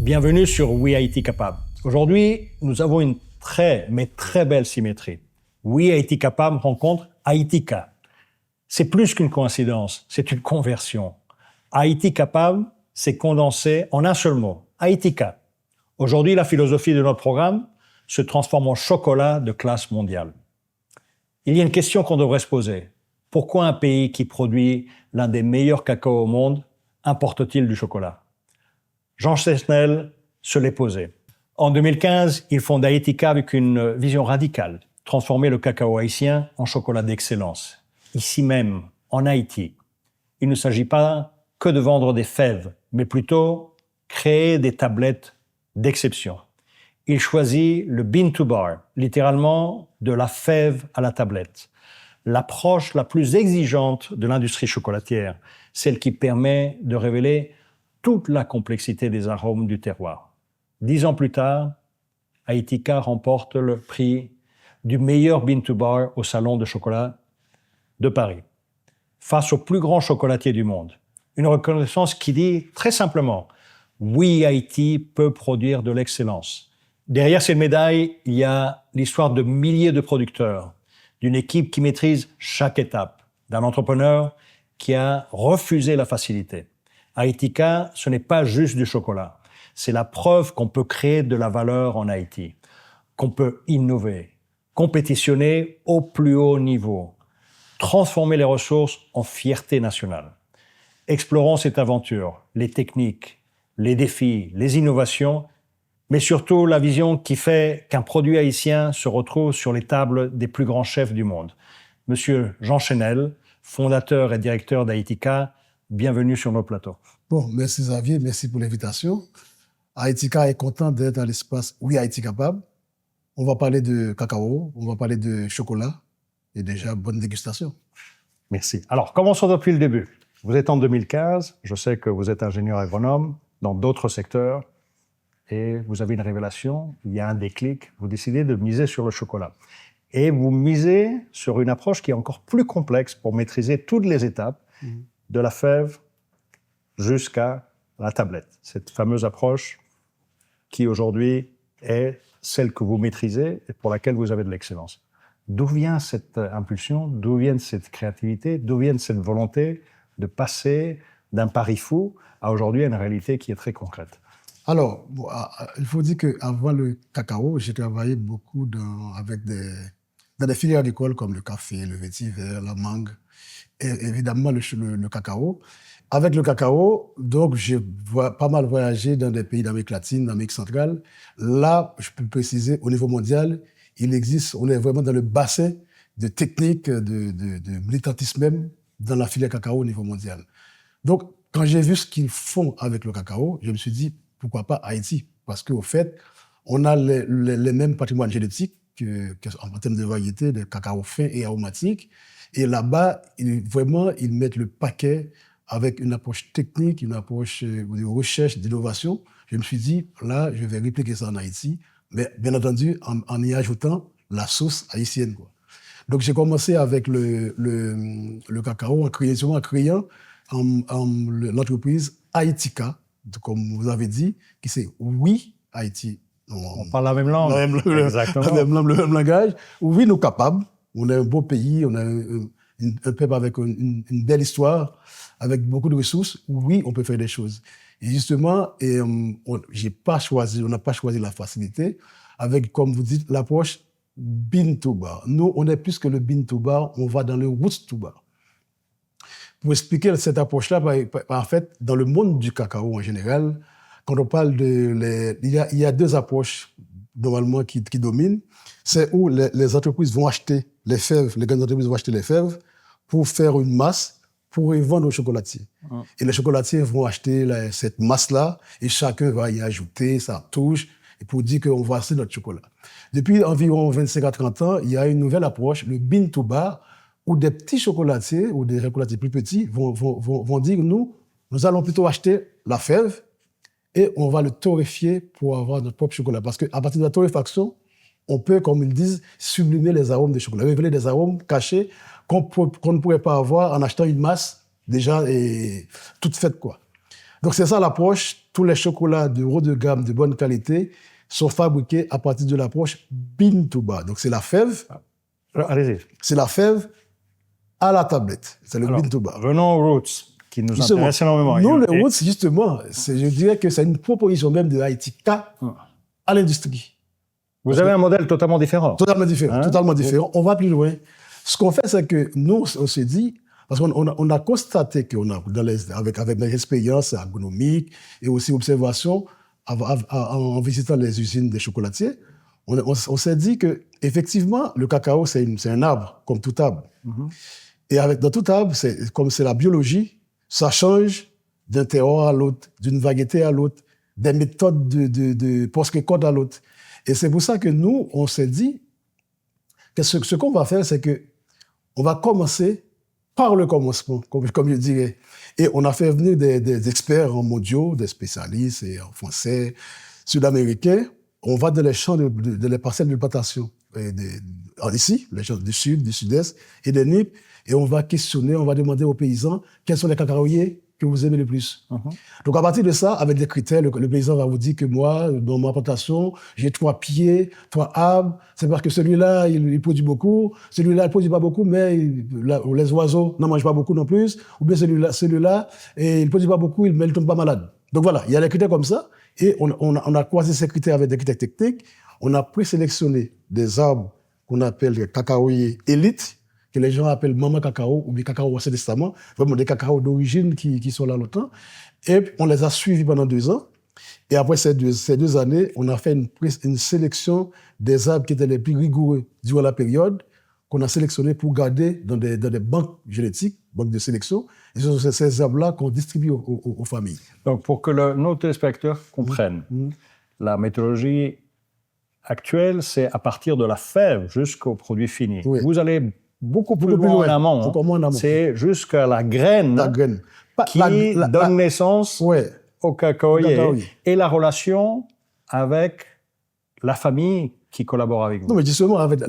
Bienvenue sur We IT Capable. Aujourd'hui, nous avons une très belle symétrie. We IT Capable rencontre ITCA. C'est plus qu'une coïncidence, c'est une conversion. IT Capable, c'est condensé en un seul mot, ITCA. Aujourd'hui, la philosophie de notre programme se transforme en chocolat de classe mondiale. Il y a une question qu'on devrait se poser. Pourquoi un pays qui produit l'un des meilleurs cacao au monde importe-t-il du chocolat? Jean Chesnel se l'est posé. En 2015, il fonde ITCA avec une vision radicale, transformer le cacao haïtien en chocolat d'excellence. Ici même, en Haïti, il ne s'agit pas que de vendre des fèves, mais plutôt créer des tablettes d'exception. Il choisit le bean to bar, littéralement de la fève à la tablette. L'approche la plus exigeante de l'industrie chocolatière, celle qui permet de révéler toute la complexité des arômes du terroir. 10 ans plus tard, ITCA remporte le prix du meilleur bean to bar au Salon de chocolat de Paris, face au plus grand chocolatier du monde. Une reconnaissance qui dit très simplement « Oui, Haïti peut produire de l'excellence ». Derrière cette médaille, il y a l'histoire de milliers de producteurs, d'une équipe qui maîtrise chaque étape, d'un entrepreneur qui a refusé la facilité. ITCA, ce n'est pas juste du chocolat. C'est la preuve qu'on peut créer de la valeur en Haïti, qu'on peut innover, compétitionner au plus haut niveau, transformer les ressources en fierté nationale. Explorons cette aventure, les techniques, les défis, les innovations, mais surtout la vision qui fait qu'un produit haïtien se retrouve sur les tables des plus grands chefs du monde. Monsieur Jean Chesnel, fondateur et directeur d'ITCA, bienvenue sur nos plateaux. Bon, merci Xavier, merci pour l'invitation. ITCA est content d'être dans l'espace We IT Capable. On va parler de cacao, on va parler de chocolat et déjà bonne dégustation. Merci. Alors, commençons depuis le début. Vous êtes en 2015, je sais que vous êtes ingénieur agronome dans d'autres secteurs et vous avez une révélation, il y a un déclic, vous décidez de miser sur le chocolat. Et vous misez sur une approche qui est encore plus complexe pour maîtriser toutes les étapes de la fève jusqu'à la tablette. Cette fameuse approche qui aujourd'hui est celle que vous maîtrisez et pour laquelle vous avez de l'excellence. D'où vient cette impulsion, d'où vient cette créativité, d'où vient cette volonté de passer d'un pari fou à aujourd'hui une réalité qui est très concrète? Alors, il faut dire qu'avant le cacao, j'ai travaillé beaucoup dans des filières agricoles comme le café, le vétiver, la mangue et évidemment le cacao. Avec le cacao, donc, j'ai pas mal voyagé dans des pays d'Amérique latine, d'Amérique centrale. Là, je peux préciser, au niveau mondial, on est vraiment dans le bassin de techniques, de militantisme même dans la filière cacao au niveau mondial. Donc, quand j'ai vu ce qu'ils font avec le cacao, je me suis dit, pourquoi pas Haïti? Parce qu'au fait, on a les mêmes patrimoines génétiques en termes de variétés, de cacao fin et aromatique. Et là-bas, ils mettent le paquet avec une approche technique, une approche de recherche, d'innovation. Je me suis dit, là, je vais répliquer ça en Haïti, mais bien entendu, en y ajoutant la sauce haïtienne, quoi. Donc, j'ai commencé avec le cacao en créant l'entreprise ITCA, comme vous avez dit, qui c'est Oui Haïti. On parle la même langue. Exactement. Le même langage. Oui, nous sommes capables. On est un beau pays, on a un peuple avec une belle histoire, avec beaucoup de ressources. Oui, on peut faire des choses. Et justement, on n'a pas choisi la facilité avec, comme vous dites, l'approche bean to bar. Nous, on est plus que le bean to bar, on va dans le roots to bar. Pour expliquer cette approche-là, en fait, dans le monde du cacao en général, quand on parle il y a deux approches normalement qui dominent. C'est où les entreprises vont acheter les fèves, les grandes entreprises vont acheter les fèves pour faire une masse pour y vendre aux chocolatiers. Et les chocolatiers vont acheter cette masse-là et chacun va y ajouter sa touche et pour dire qu'on va acheter notre chocolat. Depuis environ 25 à 30 ans, il y a une nouvelle approche, le bean to bar, où des petits chocolatiers ou des chocolatiers plus petits vont dire nous allons plutôt acheter la fève et on va le torréfier pour avoir notre propre chocolat. Parce qu'à partir de la torréfaction, on peut, comme ils disent, sublimer les arômes du chocolat, révéler des arômes cachés qu'on ne pourrait pas avoir en achetant une masse déjà toute faite, quoi. Donc c'est ça l'approche. Tous les chocolats de haut de gamme, de bonne qualité, sont fabriqués à partir de l'approche bean to bar. Donc c'est la fève. Allez-y. C'est la fève à la tablette. C'est le Alors, bean to bar. venons aux roots, qui nous Justement, intéressent énormément. nous, Et- les roots, justement, je dirais que c'est une proposition même de Haïtika à l'industrie. Vous avez un modèle totalement différent. Totalement différent. Hein? Totalement différent. On va plus loin. Ce qu'on fait, c'est que nous, on se dit, parce on a constaté qu'on a, avec mes expériences agronomiques et aussi observations en visitant les usines des chocolatiers, on s'est dit que effectivement, le cacao, c'est un arbre, comme tout arbre. Et dans tout arbre, comme c'est la biologie, ça change d'un terroir à l'autre, d'une variété à l'autre, des méthodes de post-récolte à l'autre. Et c'est pour ça que nous, on s'est dit que ce qu'on va faire, c'est que on va commencer par le commencement, comme je dirais. Et on a fait venir des experts en mondiaux, des spécialistes et en français, sud-américains. On va dans les champs, dans les parcelles de plantation, ici, les champs du sud, du sud-est et des NIP, et on va questionner, on va demander aux paysans quels sont les cacaoyers que vous aimez le plus. Donc, à partir de ça, avec des critères, le paysan va vous dire que moi, dans ma plantation, j'ai 3 pieds, 3 arbres. C'est parce que celui-là, il produit beaucoup. Celui-là, il produit pas beaucoup, mais les oiseaux n'en mangent pas beaucoup non plus. Ou bien celui-là, et il produit pas beaucoup, mais il tombe pas malade. Donc voilà, il y a des critères comme ça. Et on a croisé ces critères avec des critères techniques. On a présélectionné des arbres qu'on appelle des cacaoyers élites, que les gens appellent Maman Cacao ou bien Cacao Ancien Testament, vraiment des cacaos d'origine qui sont là longtemps. Et on les a suivis pendant 2 ans. Et après ces deux années, on a fait une sélection des arbres qui étaient les plus rigoureux durant la période, qu'on a sélectionnés pour garder dans des banques génétiques, banques de sélection. Et ce sont ces arbres-là qu'on distribue aux familles. Donc, pour que nos téléspectateurs comprennent, la méthodologie actuelle, c'est à partir de la fève jusqu'au produit fini. Oui. Vous allez beaucoup plus loin en amont. Encore moins en amont. C'est jusqu'à la graine, qui donne naissance au cacaoyer et la relation avec la famille qui collabore avec vous. Non, mais justement, avec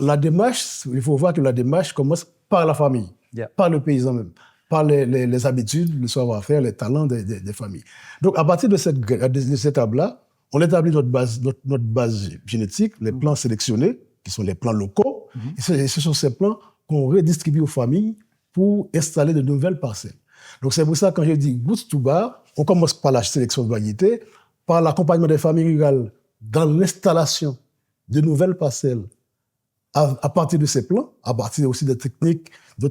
la démarche, il faut voir que la démarche commence par la famille, par le paysan même, par les habitudes, le savoir-faire, les talents des familles. Donc, à partir de cette table-là, on établit notre base génétique, les plants sélectionnés, qui sont les plants locaux. Et ce sont ces plants qu'on redistribue aux familles pour installer de nouvelles parcelles. Donc, c'est pour ça que quand je dis Roots to Bar, on commence par la sélection de variétés, par l'accompagnement des familles rurales dans l'installation de nouvelles parcelles à partir de ces plants, à partir aussi d'autres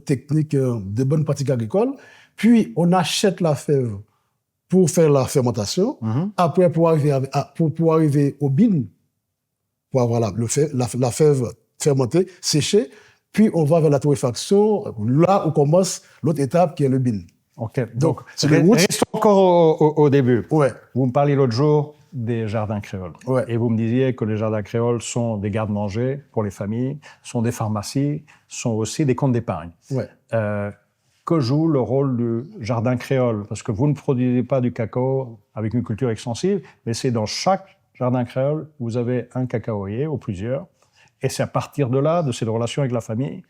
techniques de bonnes pratiques agricoles. Puis, on achète la fève pour faire la fermentation. Après, pour arriver au bean, pour avoir la fève fermentée, séchée. Puis, on va vers la torréfaction, là où commence l'autre étape qui est le bean. OK. Donc restons encore au début. Ouais. Vous me parliez l'autre jour des jardins créoles. Ouais. Et vous me disiez que les jardins créoles sont des garde-manger pour les familles, sont des pharmacies, sont aussi des comptes d'épargne. Ouais. Que joue le rôle du jardin créole? Parce que vous ne produisez pas du cacao avec une culture extensive, mais c'est dans chaque jardin créole, vous avez un cacaoyer ou plusieurs. Et c'est à partir de là, de cette relation avec la famille,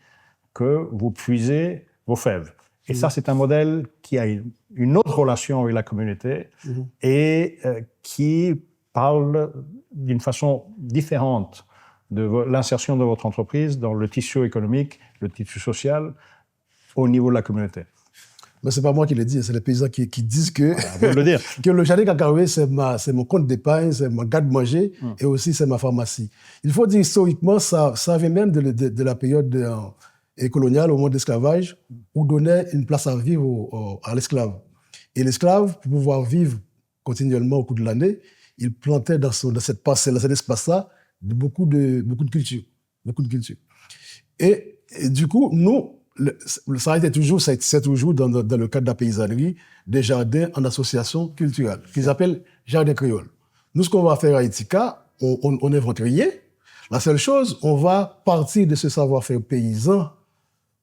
que vous puisez vos fèves. Et ça, c'est un modèle qui a une autre relation avec la communauté et qui parle d'une façon différente de l'insertion de votre entreprise dans le tissu économique, le tissu social, au niveau de la communauté. Mais c'est pas moi qui le dis, c'est les paysans qui disent que, le dire. que le jardin cacaoyer, c'est mon compte d'épargne, c'est mon garde-manger et aussi c'est ma pharmacie. Il faut dire historiquement, ça vient même de la période coloniale, au moment de l'esclavage, où on donnait une place à vivre à l'esclave. Et l'esclave, pour pouvoir vivre continuellement au cours de l'année, il plantait dans cette parcelle, dans cet espace-là, beaucoup de cultures. Beaucoup de cultures. Et du coup, nous, c'est toujours dans le cadre de la paysannerie, des jardins en association culturelle, qu'ils appellent jardins créoles. Nous, ce qu'on va faire à Haïtika, on n'invente rien. La seule chose, on va partir de ce savoir-faire paysan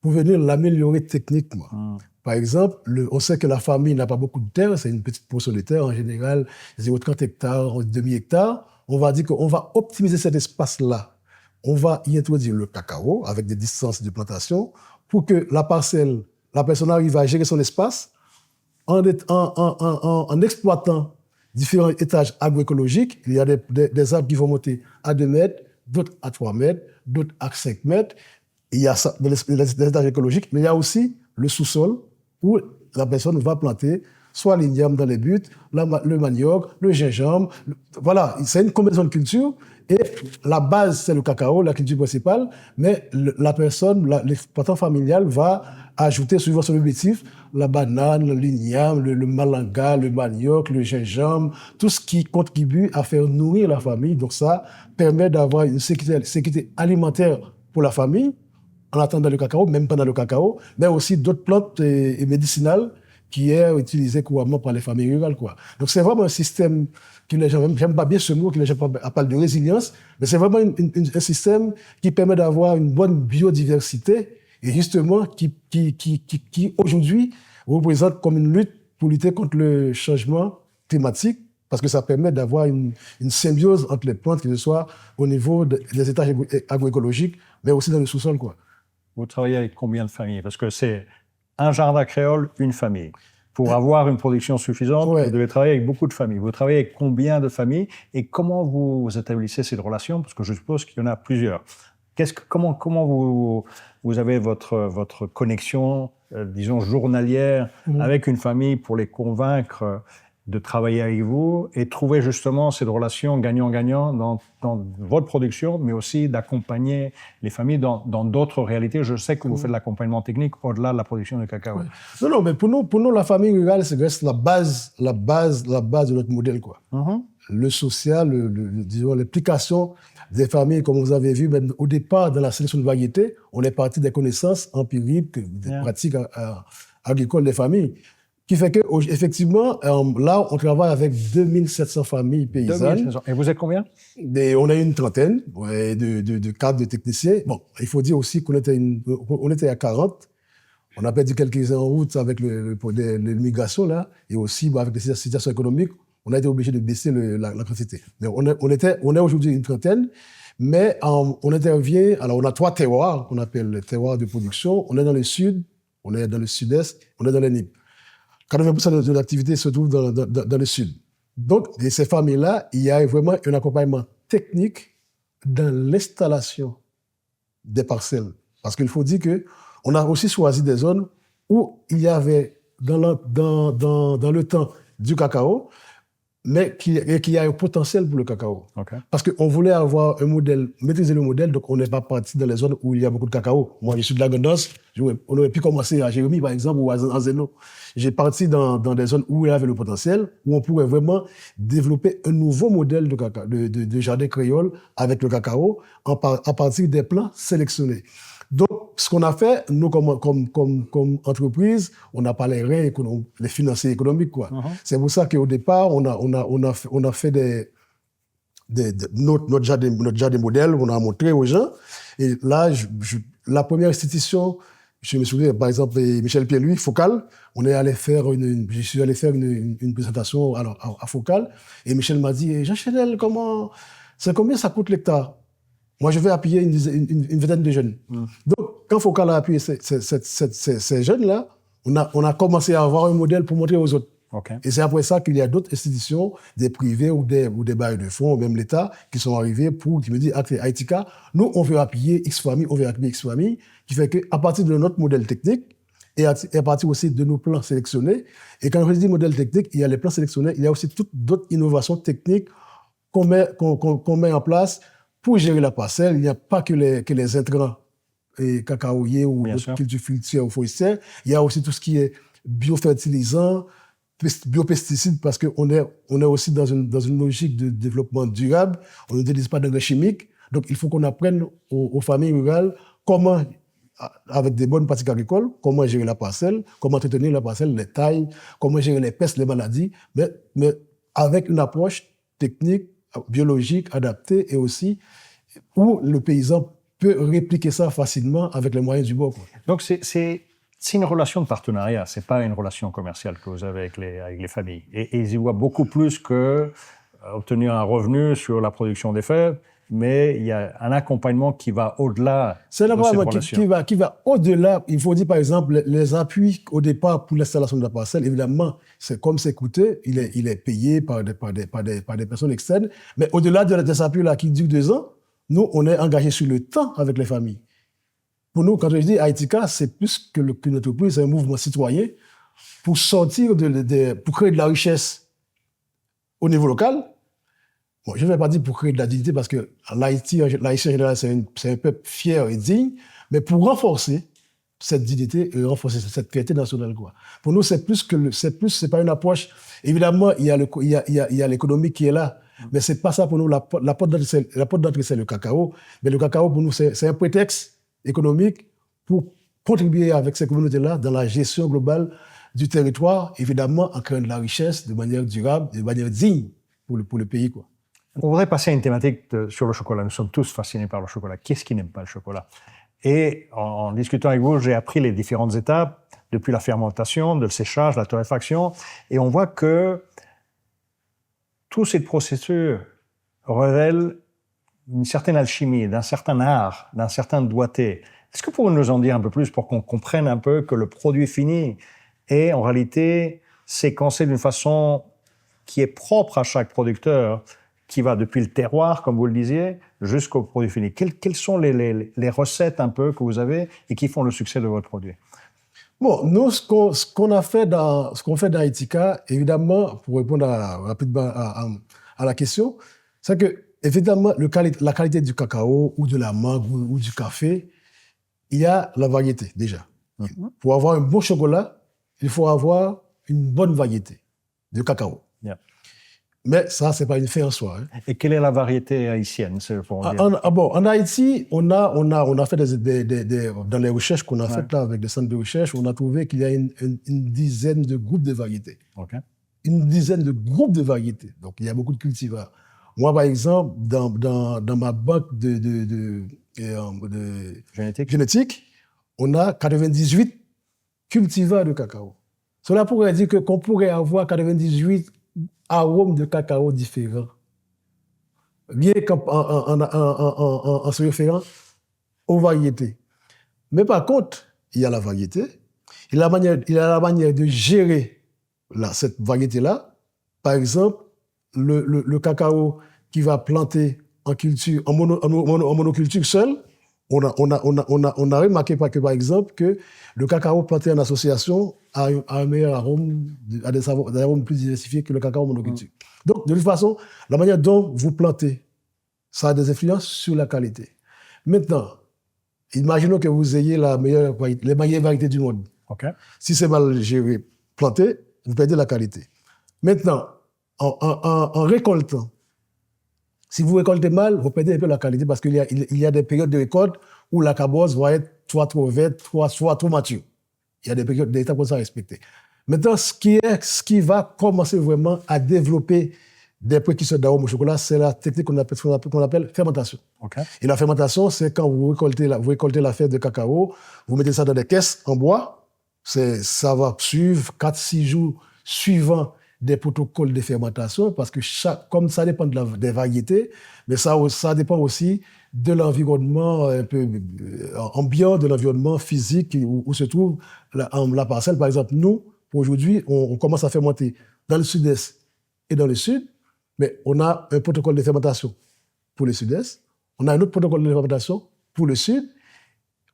pour venir l'améliorer techniquement. Par exemple, on sait que la famille n'a pas beaucoup de terre, c'est une petite portion de terre, en général, 0,30 hectares, demi-hectare. On va dire qu'on va optimiser cet espace-là. On va y introduire le cacao avec des distances de plantation pour que la personne arrive à gérer son espace en exploitant différents étages agroécologiques, il y a des arbres qui vont monter à 2 mètres, d'autres à 3 mètres, d'autres à 5 mètres. Il y a ça dans les étages écologiques, mais il y a aussi le sous-sol où la personne va planter soit l'igname dans les buttes, le manioc, le gingembre. Voilà, c'est une combinaison de cultures. Et la base, c'est le cacao, la culture principale, mais la personne, l'exploitant familial va ajouter, suivant son objectif, la banane, l'igname, le malanga, le manioc, le gingembre, tout ce qui contribue à faire nourrir la famille. Donc ça permet d'avoir une sécurité alimentaire pour la famille, en attendant le cacao, même pendant le cacao, mais aussi d'autres plantes et médicinales qui est utilisé couramment par les familles rurales, quoi. Donc c'est vraiment un système que les gens, j'aime pas bien ce mot, que les gens appellent de résilience, mais c'est vraiment un système qui permet d'avoir une bonne biodiversité et justement qui aujourd'hui représente comme une lutte pour lutter contre le changement climatique, parce que ça permet d'avoir une symbiose entre les plantes, que ce soit au niveau des étages agroécologiques, mais aussi dans le sous-sol, quoi. Vous travaillez avec combien de familles? Parce que c'est un jardin créole, une famille. Pour avoir une production suffisante, vous devez travailler avec beaucoup de familles. Vous travaillez avec combien de familles et comment vous établissez cette relation? Parce que je suppose qu'il y en a plusieurs. Comment vous avez votre connexion, disons, journalière avec une famille pour les convaincre de travailler avec vous et trouver justement cette relation gagnant-gagnant dans votre production, mais aussi d'accompagner les familles dans d'autres réalités. Je sais que vous faites de l'accompagnement technique au-delà de la production de cacao. Ouais. Non, mais pour nous, la famille rurale, c'est reste la base de notre modèle, quoi. Le social, disons, l'implication des familles, comme vous avez vu, même au départ, dans la sélection de variétés, on est parti des connaissances empiriques, des pratiques agricoles des familles. Qui fait qu'effectivement, là, on travaille avec 2700 familles paysannes. 2700. Et vous êtes combien? On a une trentaine de cadres, de techniciens. Bon, il faut dire aussi qu'on était à 40. On a perdu quelques-uns en route avec l'immigration, là, et aussi avec les situations économiques, on a été obligé de baisser la quantité. Mais on est aujourd'hui une trentaine, mais on intervient, alors on a 3 terroirs qu'on appelle les terroirs de production. On est dans le sud, on est dans le sud-est, on est dans les Nippes. 80% de l'activité se trouve dans le sud. Donc, de ces familles-là, il y a vraiment un accompagnement technique dans l'installation des parcelles. Parce qu'il faut dire qu'on a aussi choisi des zones où il y avait dans le temps du cacao, mais qui a un potentiel pour le cacao. Okay. Parce qu'on voulait avoir un modèle, maîtriser le modèle, donc on n'est pas parti dans les zones où il y a beaucoup de cacao. Moi, je suis de la Gondos, on aurait pu commencer à Jérémy, par exemple, ou à Zeno. J'ai parti dans des zones où il y avait le potentiel, où on pourrait vraiment développer un nouveau modèle de jardin créole avec le cacao à partir des plants sélectionnés. Donc, ce qu'on a fait, nous, comme entreprise, on n'a pas les reins, les financiers économiques, quoi. C'est pour ça qu'au départ, on a fait notre jardin modèle, on a montré aux gens. Et là, la première institution, je me souviens, par exemple, Michel Pierre-Louis, Focal, je suis allé faire une présentation à Focal, et Michel m'a dit, Jean-Chanel, combien ça coûte l'hectare? Moi, je vais appuyer une vingtaine de jeunes. Donc, quand Focal a appuyé ces jeunes-là, on a commencé à avoir un modèle pour montrer aux autres. Okay. Et c'est après ça qu'il y a d'autres institutions, des privés ou des bailleurs de fonds, ou même l'État, qui sont arrivés qui me disent, Aitika, nous, on veut appuyer X famille, qui fait qu'à partir de notre modèle technique, et à partir aussi de nos plans sélectionnés, et quand je dis modèle technique, il y a les plans sélectionnés, il y a aussi toutes d'autres innovations techniques qu'on met en place pour gérer la parcelle. Il n'y a pas que les intrants cacaoyers ou cultures fruitières ou forestières. Il y a aussi tout ce qui est biofertilisant, biopesticides, parce qu'on est aussi dans une logique de développement durable. On n'utilise pas d'engrais chimiques. Donc, il faut qu'on apprenne aux familles rurales comment, avec des bonnes pratiques agricoles, comment gérer la parcelle, comment entretenir la parcelle, les tailles, comment gérer les pestes, les maladies, mais avec une approche technique, biologique, adaptée, et aussi où le paysan peut répliquer ça facilement avec les moyens du bord. Donc, c'est une relation de partenariat, c'est pas une relation commerciale que vous avez avec les familles. Et ils y voient beaucoup plus que obtenir un revenu sur la production des fèves. mais il y a un accompagnement qui va au-delà C'est un de cette accompagnement relation. qui va au-delà. Il faut dire, par exemple, les appuis au départ pour l'installation de la parcelle, évidemment, c'est comme c'est coûteux, il est payé par des personnes externes. Mais au-delà de ces appuis-là qui durent 2 ans, nous, on est engagés sur le temps avec les familles. Pour nous, quand je dis Haïtika, c'est plus qu'une entreprise, c'est un mouvement citoyen pour sortir pour créer de la richesse au niveau local. Bon, je ne vais pas dire pour créer de la dignité parce que l'Haïti en général, c'est un peuple fier et digne, mais pour renforcer cette dignité et renforcer cette fierté nationale, quoi. Pour nous, c'est pas une approche. Évidemment, il y a l'économie qui est là, mais c'est pas ça pour nous. La porte d'entrée, c'est le cacao. Mais le cacao, pour nous, c'est un prétexte économique pour contribuer avec ces communautés-là dans la gestion globale du territoire, évidemment, en créant de la richesse de manière durable, de manière digne pour le pays, quoi. On voudrait passer à une thématique sur le chocolat. Nous sommes tous fascinés par le chocolat. Qui est-ce qui n'aime pas le chocolat? Et en discutant avec vous, j'ai appris les différentes étapes, depuis la fermentation, le séchage, la torréfaction, et on voit que tous ces processus révèlent une certaine alchimie, d'un certain art, d'un certain doigté. Est-ce que vous pouvez nous en dire un peu plus pour qu'on comprenne un peu que le produit fini est en réalité séquencé d'une façon qui est propre à chaque producteur, qui va depuis le terroir, comme vous le disiez, jusqu'au produit fini. Quelles sont les recettes un peu que vous avez et qui font le succès de votre produit? Bon, nous, ce qu'on fait dans Haïtika, évidemment, pour répondre rapidement à la question, c'est que, évidemment, la qualité du cacao ou de la mangue ou du café, il y a la variété, déjà. Pour avoir un bon chocolat, il faut avoir une bonne variété de cacao. Yeah. Mais ça, c'est pas une fin en soi. Hein. Et quelle est la variété haïtienne, pour dire? En Haïti, on a fait dans les recherches qu'on a faites là, avec des centres de recherche, on a trouvé qu'il y a une dizaine de groupes de variétés. Okay. Une dizaine de groupes de variétés. Donc, il y a beaucoup de cultivars. Moi, par exemple, dans ma banque de génétique, on a 98 cultivars de cacao. Cela pourrait dire qu'on pourrait avoir 98 arômes de cacao différents, bien en se référant aux variétés. Mais par contre, il y a la variété, il y a la manière de gérer cette variété-là. Par exemple, le cacao qui va planter en culture, en monoculture seul, on a remarqué par exemple que le cacao planté en association a un meilleur arôme, a des arômes plus diversifiés que le cacao monoculture. Donc, de toute façon, la manière dont vous plantez, ça a des influences sur la qualité. Maintenant, imaginons que vous ayez les meilleures variétés du monde. Okay. Si c'est mal géré, planté, vous perdez la qualité. Maintenant, en récoltant, si vous récoltez mal, vous perdez un peu la qualité parce qu'il y a des périodes de récolte où la cabosse va être soit trop verte, soit trop mature. Il y a des étapes comme ça à respecter. Maintenant, ce qui va commencer vraiment à développer des précurseurs d'arômes au chocolat, c'est la technique qu'on appelle fermentation. Okay. Et la fermentation, c'est quand vous récoltez la fève de cacao, vous mettez ça dans des caisses en bois, ça va suivre 4-6 jours suivant des protocoles de fermentation, parce que comme ça dépend des variétés, mais ça dépend aussi de l'environnement un peu ambiant, de l'environnement physique où se trouve la parcelle. Par exemple, nous, aujourd'hui, on commence à fermenter dans le sud-est et dans le sud, mais on a un protocole de fermentation pour le sud-est, on a un autre protocole de fermentation pour le sud,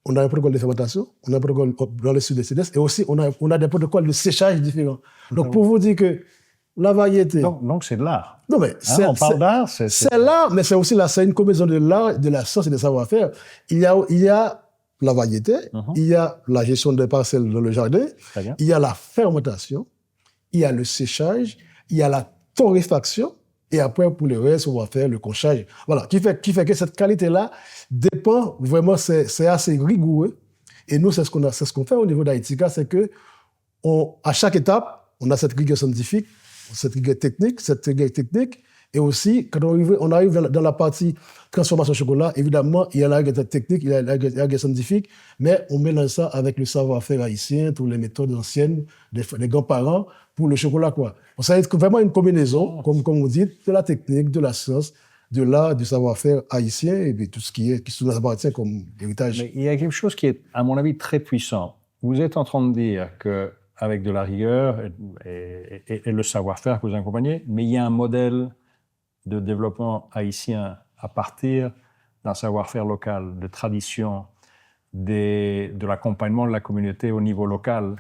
on a un protocole de fermentation, on a un protocole dans le sud et le sud-est, et aussi on a des protocoles de séchage différents. Donc, pour vous dire que la variété... Donc c'est de l'art. Non, mais on parle d'art, c'est l'art, mais c'est aussi c'est une combinaison de l'art, de la science et des savoir-faire. Il y a la variété, il y a la gestion des parcelles dans le jardin, il y a la fermentation, il y a le séchage, il y a la torréfaction, et après, pour le reste, on va faire le conchage. Voilà, qui fait que cette qualité-là dépend vraiment, c'est assez rigoureux. Et nous, c'est ce qu'on fait au niveau d'Haïtika, c'est que à chaque étape, on a cette rigueur scientifique, cette rigueur technique, et aussi, quand on arrive dans la partie transformation chocolat, évidemment, il y a la rigueur technique, il y a la rigueur scientifique, mais on mélange ça avec le savoir-faire haïtien, toutes les méthodes anciennes des grands-parents pour le chocolat, quoi. Ça va être vraiment une combinaison, comme vous dites, de la technique, de la science, de l'art, du savoir-faire haïtien et puis tout ce qui nous appartient comme héritage. Mais il y a quelque chose qui est, à mon avis, très puissant. Vous êtes en train de dire qu'avec de la rigueur et le savoir-faire que vous accompagnez, mais il y a un modèle de développement haïtien à partir d'un savoir-faire local, de tradition, de l'accompagnement de la communauté au niveau local,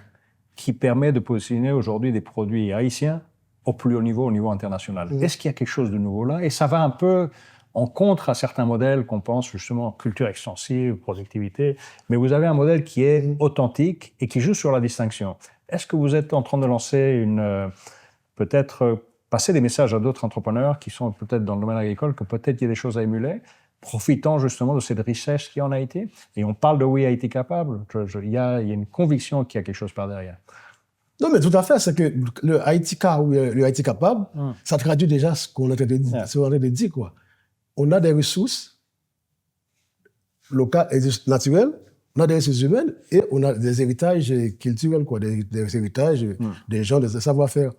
qui permet de positionner aujourd'hui des produits haïtiens au plus haut niveau, au niveau international. Est-ce qu'il y a quelque chose de nouveau là? Et ça va un peu en contre à certains modèles qu'on pense justement culture extensive, productivité, mais vous avez un modèle qui est authentique et qui joue sur la distinction. Est-ce que vous êtes en train de lancer peut-être passer des messages à d'autres entrepreneurs qui sont peut-être dans le domaine agricole, que peut-être il y a des choses à émuler, profitant justement de cette richesse qu'il y a en Haïti? Et on parle de oui, Haïti capable. Il y a une conviction qu'il y a quelque chose par derrière. Non, mais tout à fait. C'est que le Haïti ou le Haïti capable, ça traduit déjà ce qu'on est en train de dire, quoi. On a des ressources locales et naturelles, on a des ressources humaines et on a des héritages culturels, quoi, des héritages des gens, des savoir-faire.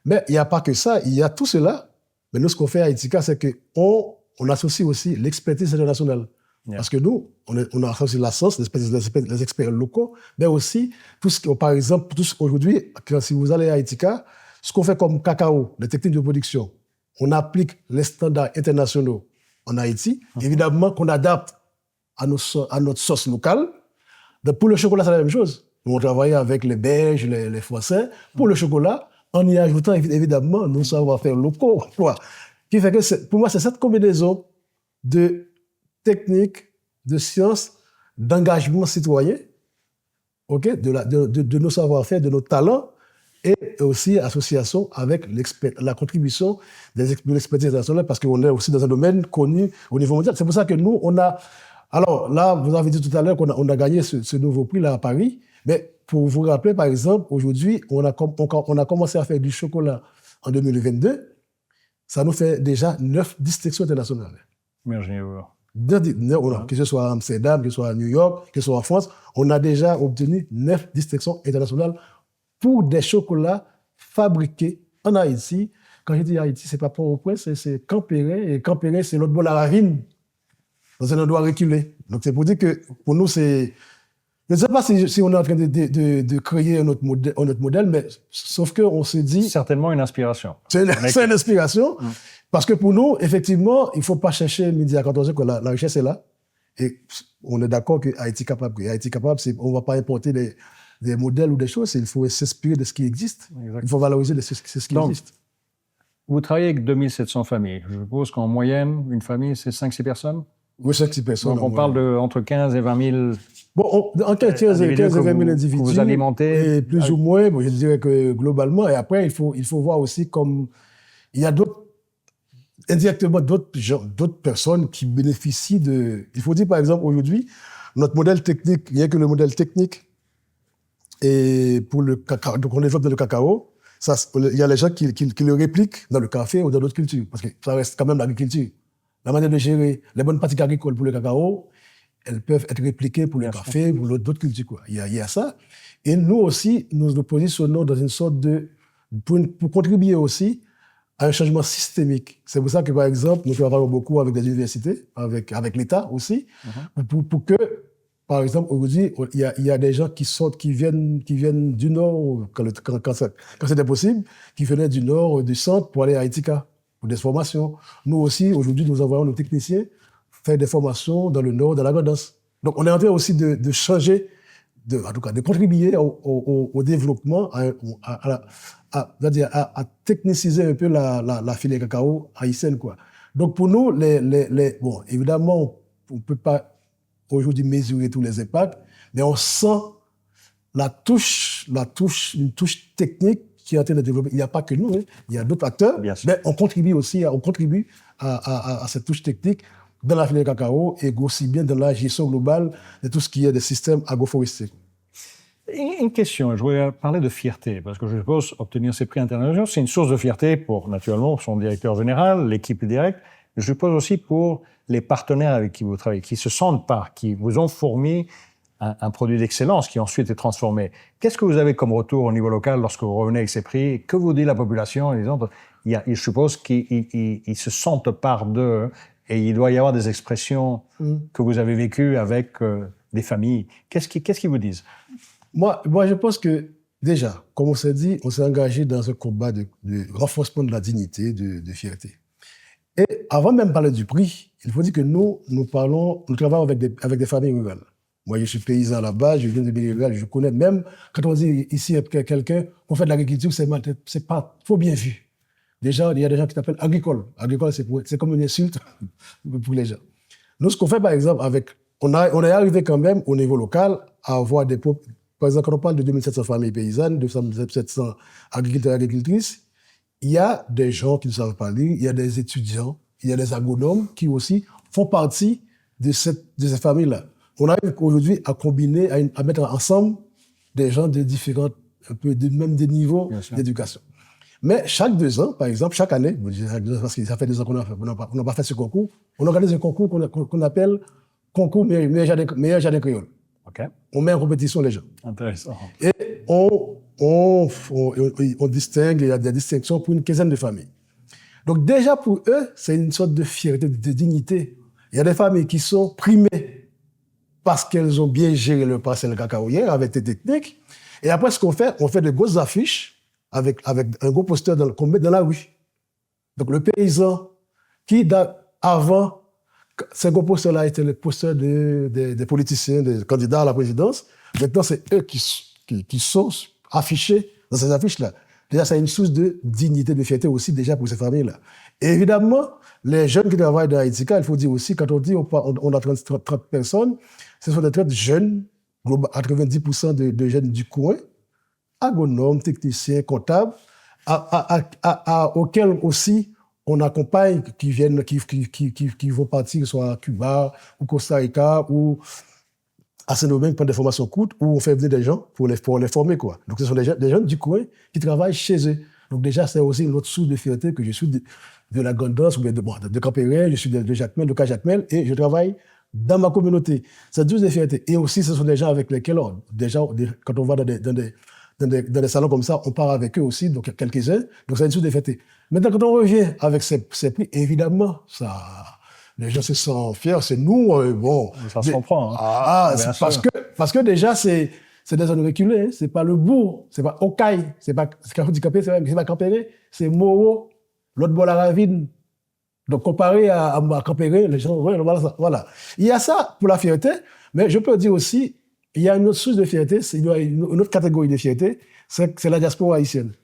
Mais il n'y a pas que ça, il y a tout cela. Mais nous, ce qu'on fait à Haïtika, c'est qu'on associe aussi l'expertise internationale. Parce que nous, on associe la science, les experts locaux, mais aussi, par exemple, aujourd'hui, si vous allez à Haïtika, ce qu'on fait comme cacao, les techniques de production, on applique les standards internationaux en Haïti, évidemment qu'on adapte à notre sauce locale. Pour le chocolat, c'est la même chose. Nous, on travaille avec les Belges, les Français. Pour le chocolat, en y ajoutant évidemment nos savoir-faire locaux. Qui fait que pour moi, c'est cette combinaison de techniques, de sciences, d'engagement citoyen, de nos savoir-faire, de nos talents, et aussi association avec la contribution de l'expertise internationale, parce qu'on est aussi dans un domaine connu au niveau mondial. C'est pour ça que nous, on a... Alors là, vous avez dit tout à l'heure qu'on a gagné ce nouveau prix là à Paris, mais pour vous rappeler, par exemple, aujourd'hui, on a commencé à faire du chocolat en 2022. Ça nous fait déjà 9 distinctions internationales. Imaginez-vous. Que ce soit à Amsterdam, que ce soit à New York, que ce soit en France, on a déjà obtenu 9 distinctions internationales pour des chocolats fabriqués en Haïti. Quand je dis Haïti, c'est pas Port-au-Prince, c'est Campéret. Et Campéret, c'est l'autre bord de la ravine, dans un endroit reculé. Donc c'est pour dire que pour nous, c'est... Je ne sais pas si on est en train de créer un autre modèle, mais sauf qu'on se dit... Certainement une inspiration. C'est une inspiration, parce que pour nous, effectivement, il ne faut pas chercher midi à 14 heures, que la richesse est là. Et on est d'accord que Haïti capable, on ne va pas importer des modèles ou des choses, il faut s'inspirer de ce qui existe. Exactement. Il faut valoriser ce qui existe. Vous travaillez avec 2700 familles. Je suppose qu'en moyenne, une famille, c'est 5-6 personnes? Oui, 5-6 personnes. Donc on parle entre 15 et 20 000... Bon, entre 15 et 20 000 individus. Que vous alimentez. Et plus ou moins, bon, je dirais que globalement. Et après, il faut voir aussi comme... Il y a indirectement d'autres personnes qui bénéficient de... Il faut dire, par exemple, aujourd'hui, notre modèle technique, il n'y a que le modèle technique, et pour le cacao, donc on développe dans le cacao, il y a les gens qui le répliquent dans le café ou dans d'autres cultures, parce que ça reste quand même l'agriculture. La manière de gérer les bonnes pratiques agricoles pour le cacao, elles peuvent être répliquées pour le café, pour d'autres cultures, quoi. Il y a ça. Et nous aussi, nous nous positionnons dans une sorte pour contribuer aussi à un changement systémique. C'est pour ça que, par exemple, nous travaillons beaucoup avec des universités, avec l'État aussi, pour que, par exemple, aujourd'hui, il y a des gens qui viennent du Nord, quand c'était possible, qui venaient du Nord, du Centre, pour aller à Haïtika, pour des formations. Nous aussi, aujourd'hui, nous envoyons nos techniciens faire des formations dans le Nord, dans la Grand'Anse. Donc, on est en train aussi de changer, en tout cas, de contribuer au développement, à techniciser un peu la filière cacao haïtienne, quoi. Donc, pour nous, bon, évidemment, on ne peut pas aujourd'hui mesurer tous les impacts, mais on sent une touche technique qui est en train de développer. Il n'y a pas que nous, hein. Il y a d'autres acteurs, mais on contribue aussi à cette touche technique dans la filière cacao et aussi bien dans la gestion globale de tout ce qui est des systèmes agroforestiers. Une question, je voulais parler de fierté, parce que je suppose obtenir ces prix internationaux, c'est une source de fierté pour, naturellement, son directeur général, l'équipe directe, mais je suppose aussi pour les partenaires avec qui vous travaillez, qui se sentent pas, qui vous ont fourni un produit d'excellence qui ensuite est transformé. Qu'est-ce que vous avez comme retour au niveau local lorsque vous revenez avec ces prix? Que vous dit la population en disant je suppose qu'ils se sentent part d'eux et il doit y avoir des expressions que vous avez vécues avec des familles. Qu'est-ce qu'ils vous disent? Moi, je pense que, déjà, comme on s'est dit, on s'est engagé dans un combat de renforcement de la dignité, de fierté. Et avant même de parler du prix, il faut dire que nous travaillons avec des familles rurales. Moi, je suis paysan là-bas, je viens de milieu rural, je connais même, quand on dit ici quelqu'un, on fait de l'agriculture, c'est pas trop bien vu. Déjà, il y a des gens qui t'appellent agricole. Agricole, c'est comme une insulte pour les gens. Nous, ce qu'on fait, par exemple, on est arrivé quand même au niveau local à avoir par exemple, quand on parle de 2700 familles paysannes, 2700 agriculteurs et agricultrices, il y a des gens qui ne savent pas lire, il y a des étudiants, il y a des agronomes qui aussi font partie de ces familles-là. On arrive aujourd'hui à combiner, à mettre ensemble des gens de différents, même des niveaux d'éducation. Mais chaque 2 ans, par exemple, chaque année, parce que ça fait 2 ans qu'on n'a pas fait ce concours, on organise un concours qu'on appelle concours meilleur jardin créole. Okay. On met en compétition les gens. Intéressant. Et on distingue, il y a des distinctions pour une quinzaine de familles. Donc déjà pour eux, c'est une sorte de fierté, de dignité. Il y a des familles qui sont primées parce qu'elles ont bien géré leur parcelle cacaoyère avec des techniques. Et après, ce qu'on fait, on fait de grosses affiches avec un gros poster qu'on met dans la rue. Donc le paysan qui, avant, ces gros posters-là étaient les posters des politiciens, des candidats à la présidence. Maintenant, c'est eux qui sont affichés dans ces affiches-là. Déjà, c'est une source de dignité, de fierté aussi déjà pour ces familles-là. Et évidemment, les jeunes qui travaillent dans Haïtika, il faut dire aussi, quand on dit on a 30 personnes, ce sont des 30 jeunes, 90% de jeunes du coin, agronomes, techniciens, comptables, auxquels aussi on accompagne qui vont partir soit à Cuba ou Costa Rica ou à Saint-Domingue prendre des formations courtes où on fait venir des gens pour les former, quoi. Donc ce sont des jeunes du coin qui travaillent chez eux. Donc déjà c'est aussi une autre source de fierté que je suis de la Grande-Danse ou bien de Campéret, je suis de Jacmel, de Cas-Jacmel et je travaille dans ma communauté. C'est une source de fierté. Et aussi ce sont des gens avec lesquels déjà quand on va dans des salons comme ça, on part avec eux aussi, donc quelques-uns, donc c'est une source de fierté. Maintenant, quand on revient avec ces prix, évidemment, les gens se sentent fiers, c'est nous, bon. Ça se comprend. Hein. Parce que déjà, c'est des zones reculées, hein, c'est pas le bourg, c'est pas Okaï, c'est pas handicapé, c'est pas Campéré, c'est Moro, l'autre bord la ravine. Donc, comparé à Campéré, les gens, voilà. Il y a ça pour la fierté, mais je peux dire aussi, il y a une autre source de fierté, il y a une autre catégorie de fierté, c'est la diaspora haïtienne.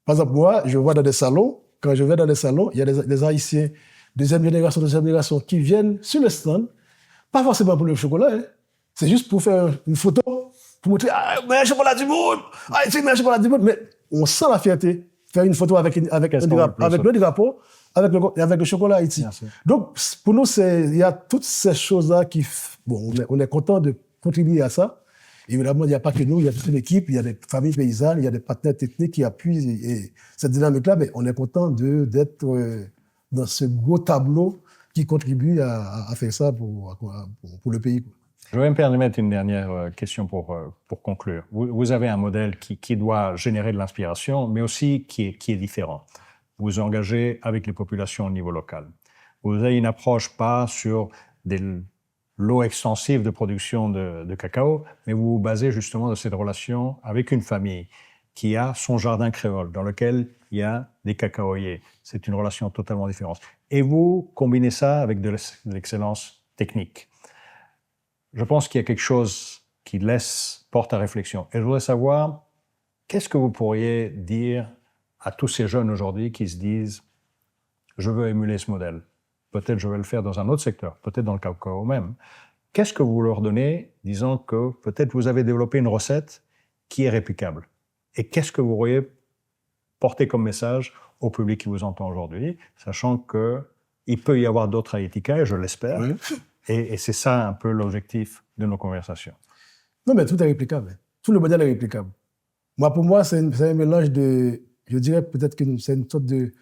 Par exemple, moi, je vois dans des salons, quand je vais dans des salons, il y a des Haïtiens, deuxième génération qui viennent sur le stand, pas forcément pour le chocolat, hein. C'est juste pour faire une photo, pour montrer, meilleur chocolat du monde, Haïti, meilleur chocolat du monde, mais on sent la fierté, faire une photo avec le drapeau, avec le chocolat Haïti. Donc, pour nous, il y a toutes ces choses-là on est content de contribuer à ça. Évidemment, il n'y a pas que nous, il y a toute une équipe, il y a des familles paysannes, il y a des partenaires techniques qui appuient cette dynamique-là, mais on est content d'être dans ce gros tableau qui contribue à faire ça pour le pays. Je vais me permettre une dernière question pour conclure. Vous avez un modèle qui doit générer de l'inspiration, mais aussi qui est différent. Vous vous engagez avec les populations au niveau local. Vous avez une approche pas sur des lots extensifs de production de cacao, mais vous vous basez justement de cette relation avec une famille qui a son jardin créole, dans lequel il y a des cacaoyers. C'est une relation totalement différente. Et vous combinez ça avec de l'excellence technique. Je pense qu'il y a quelque chose qui porte à réflexion. Et je voudrais savoir, qu'est-ce que vous pourriez dire à tous ces jeunes aujourd'hui qui se disent « je veux émuler ce modèle ». Peut-être je vais le faire dans un autre secteur, peut-être dans le cacao même. Qu'est-ce que vous leur donnez, disant que peut-être vous avez développé une recette qui est réplicable? Et qu'est-ce que vous pourriez porter comme message au public qui vous entend aujourd'hui, sachant qu'il peut y avoir d'autres Haïtika, et je l'espère, oui. Et c'est ça un peu l'objectif de nos conversations. Non, mais tout est réplicable. Tout le modèle est réplicable. Pour moi, c'est un mélange de, je dirais peut-être que c'est une sorte de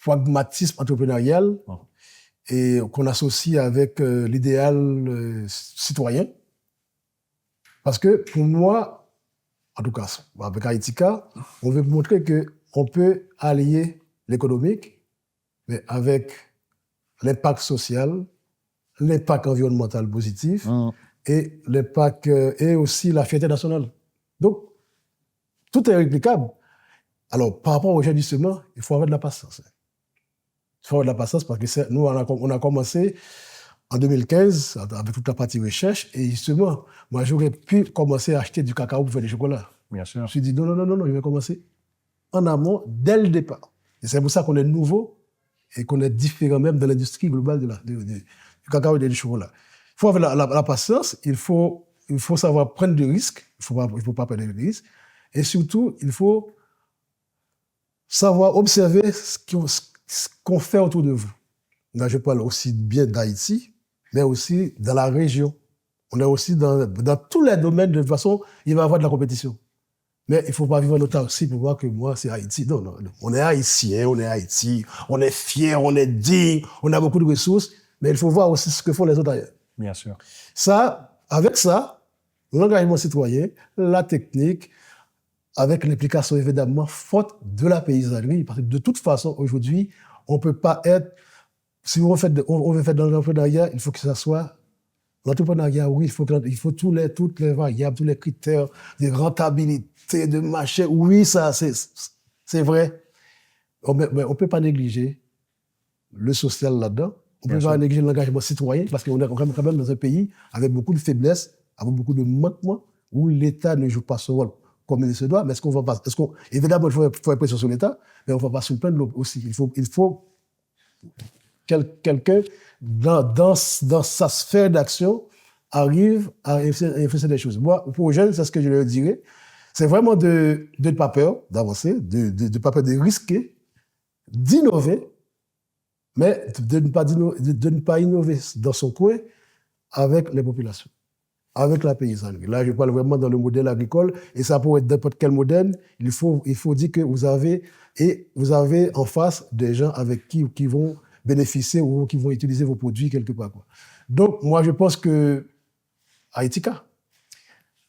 pragmatisme entrepreneurial et qu'on associe avec l'idéal citoyen. Parce que pour moi, en tout cas, avec Haïtika, on veut montrer on peut allier l'économique, mais avec l'impact social, l'impact environnemental positif et l'impact et aussi la fierté nationale. Donc, tout est réplicable. Alors, par rapport au jeunes, justement, il faut avoir de la patience. Il faut avoir de la patience parce que nous, on a commencé en 2015 avec toute la partie recherche et justement, moi, j'aurais pu commencer à acheter du cacao pour faire des chocolats. Bien sûr. Je me suis dit, non, je vais commencer en amont dès le départ. Et c'est pour ça qu'on est nouveau et qu'on est différent même dans l'industrie globale du cacao et du chocolat. Il faut avoir la patience, il faut savoir prendre des risques, il faut pas prendre des risques, et surtout, il faut savoir observer ce qu'on fait autour de vous. Là, je parle aussi bien d'Haïti, mais aussi dans la région. On est aussi dans tous les domaines, de toute façon, il va y avoir de la compétition. Mais il ne faut pas vivre en autarcie pour voir que moi, c'est Haïti. Non. On est haïtien, on est Haïti, on est fier, on est digne, on a beaucoup de ressources, mais il faut voir aussi ce que font les autres ailleurs. Bien sûr. Avec ça, l'engagement citoyen, la technique, avec l'implication évidemment forte de la paysannerie, parce que de toute façon, aujourd'hui, on ne peut pas être... Si on veut faire de l'entrepreneuriat, il faut que ça soit... L'entrepreneuriat, oui, il faut toutes les variables, tous les critères de rentabilité, de marché. Oui, ça, c'est vrai. Mais on ne peut pas négliger le social là-dedans. On ne peut pas négliger l'engagement citoyen, parce qu'on est quand même dans un pays avec beaucoup de faiblesses, avec beaucoup de manquements, où l'État ne joue pas son rôle comme il se doit. Mais évidemment, il faut faire pression sur l'État, mais on ne va pas se plaindre aussi. Il faut quelqu'un dans sa sphère d'action arrive à influencer des choses. Moi, pour les jeunes, c'est ce que je leur dirais. C'est vraiment de ne pas peur d'avancer, de ne pas peur de risquer, d'innover, mais de ne pas innover dans son coin avec les populations, avec la paysannerie. Là, je parle vraiment dans le modèle agricole, et ça peut être n'importe quel modèle. Il faut dire que vous avez en face des gens avec qui vont bénéficier ou qui vont utiliser vos produits quelque part, quoi. Donc, moi, je pense que Haïtika.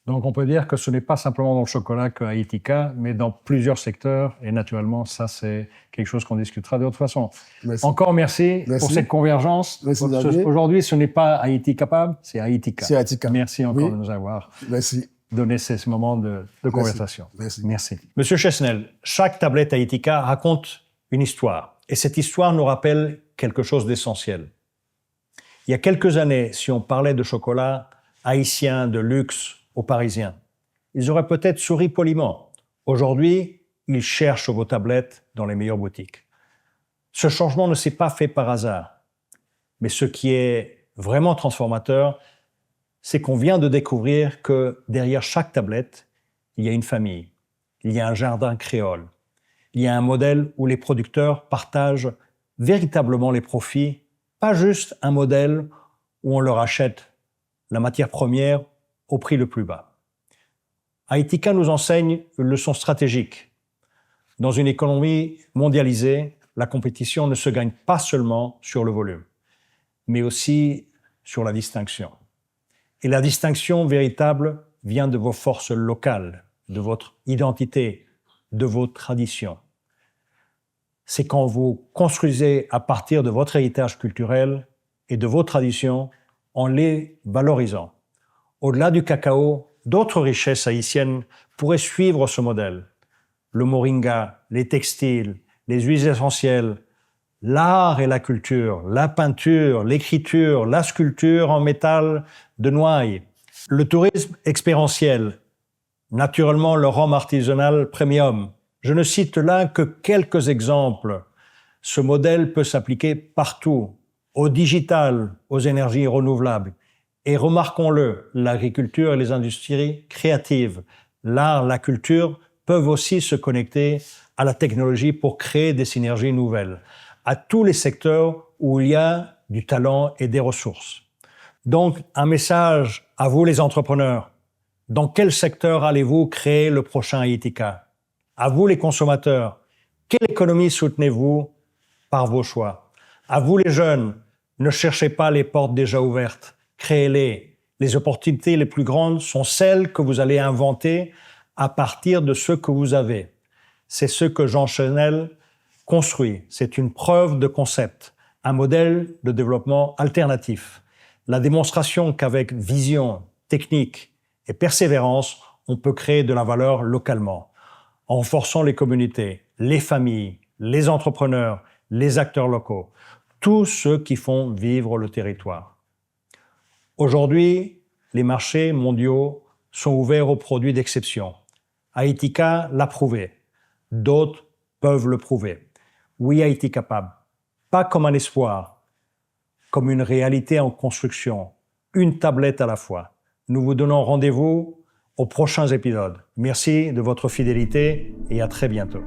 Donc, on peut dire que ce n'est pas simplement dans le chocolat que Haïtika, mais dans plusieurs secteurs. Et naturellement, ça, c'est quelque chose qu'on discutera de toute façon. Merci. Encore merci pour cette convergence. Aujourd'hui, ce n'est pas Haïti capable, c'est Haïtika. C'est Haïtika. Merci encore de nous avoir donné ces moments de conversation. Merci. Monsieur Chesnel, chaque tablette Haïtika raconte une histoire. Et cette histoire nous rappelle quelque chose d'essentiel. Il y a quelques années, si on parlait de chocolat haïtien de luxe aux Parisiens, ils auraient peut-être souri poliment. Aujourd'hui, ils cherchent vos tablettes dans les meilleures boutiques. Ce changement ne s'est pas fait par hasard. Mais ce qui est vraiment transformateur, c'est qu'on vient de découvrir que derrière chaque tablette, il y a une famille, il y a un jardin créole, il y a un modèle où les producteurs partagent véritablement les profits, pas juste un modèle où on leur achète la matière première au prix le plus bas. Haïtika nous enseigne une leçon stratégique. Dans une économie mondialisée, la compétition ne se gagne pas seulement sur le volume, mais aussi sur la distinction. Et la distinction véritable vient de vos forces locales, de votre identité, de vos traditions. C'est quand vous construisez à partir de votre héritage culturel et de vos traditions en les valorisant. Au-delà du cacao, d'autres richesses haïtiennes pourraient suivre ce modèle. Le moringa, les textiles, les huiles essentielles, l'art et la culture, la peinture, l'écriture, la sculpture en métal de Noailles, le tourisme expérientiel, naturellement le rhum artisanal premium. Je ne cite là que quelques exemples. Ce modèle peut s'appliquer partout, au digital, aux énergies renouvelables. Et remarquons-le, l'agriculture et les industries créatives, l'art, la culture peuvent aussi se connecter à la technologie pour créer des synergies nouvelles, à tous les secteurs où il y a du talent et des ressources. Donc, un message à vous les entrepreneurs. Dans quel secteur allez-vous créer le prochain Haïtika? À vous les consommateurs, quelle économie soutenez-vous par vos choix? À vous les jeunes, ne cherchez pas les portes déjà ouvertes. Créez-les. Les opportunités les plus grandes sont celles que vous allez inventer à partir de ce que vous avez. C'est ce que Jean Chenel construit. C'est une preuve de concept, un modèle de développement alternatif. La démonstration qu'avec vision, technique et persévérance, on peut créer de la valeur localement, en renforçant les communautés, les familles, les entrepreneurs, les acteurs locaux, tous ceux qui font vivre le territoire. Aujourd'hui, les marchés mondiaux sont ouverts aux produits d'exception. Aetika l'a prouvé. D'autres peuvent le prouver. Oui, Haïti capable. Pas comme un espoir, comme une réalité en construction, une tablette à la fois. Nous vous donnons rendez-vous aux prochains épisodes. Merci de votre fidélité et à très bientôt.